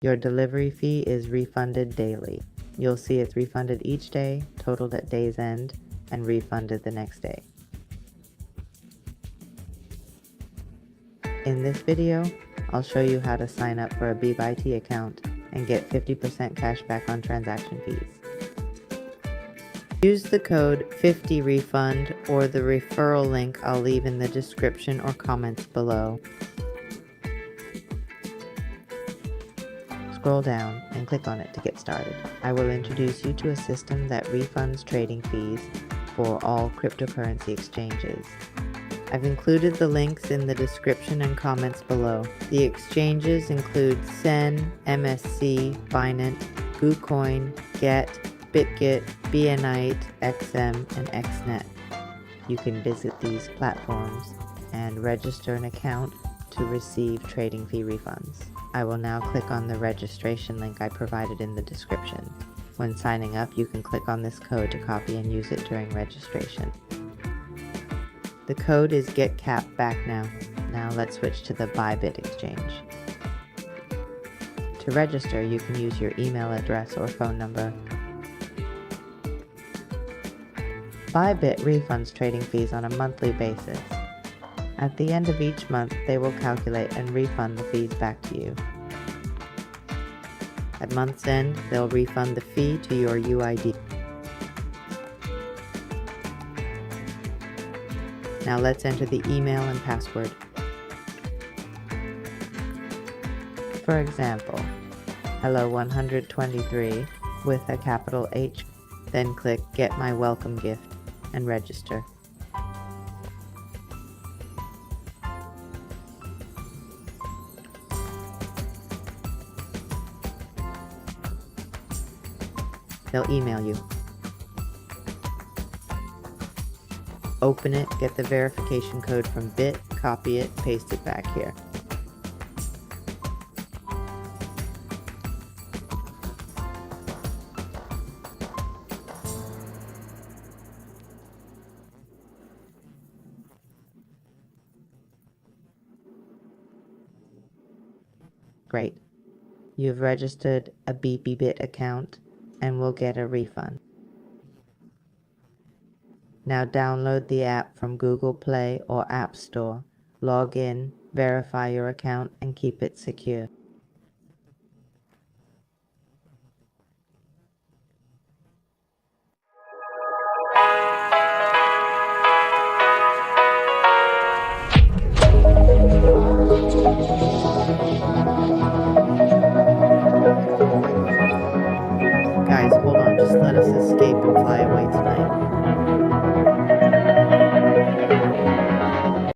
Your delivery fee is refunded daily. You'll see it's refunded each day, totaled at day's end, and refunded the next day. In this video, I'll show you how to sign up for a Bybit account and get 50% cash back on transaction fees. Use the code 50refund or the referral link I'll leave in the description or comments below. Scroll down and click on it to get started. I will introduce you to a system that refunds trading fees for all cryptocurrency exchanges. I've included the links in the description and comments below. The exchanges include Sen, MSC, Binance, KuCoin, Get, BitGet, BNite, XM, and XNet. You can visit these platforms and register an account to receive trading fee refunds. I will now click on the registration link I provided in the description. When signing up, you can click on this code to copy and use it during registration. The code is GetCapBack now. Now let's switch to the Bybit exchange. To register, you can use your email address or phone number. Bybit refunds trading fees on a monthly basis. At the end of each month, they will calculate and refund the fees back to you. At month's end, they'll refund the fee to your UID. Now let's enter the email and password. For example, hello123 with a capital H, then click Get My Welcome Gift and register. They'll email you. Open it, get the verification code from Bit, copy it, paste it back here. Great. You've registered a Bybit account and will get a refund. Now download the app from Google Play or App Store, log in, verify your account, and keep it secure.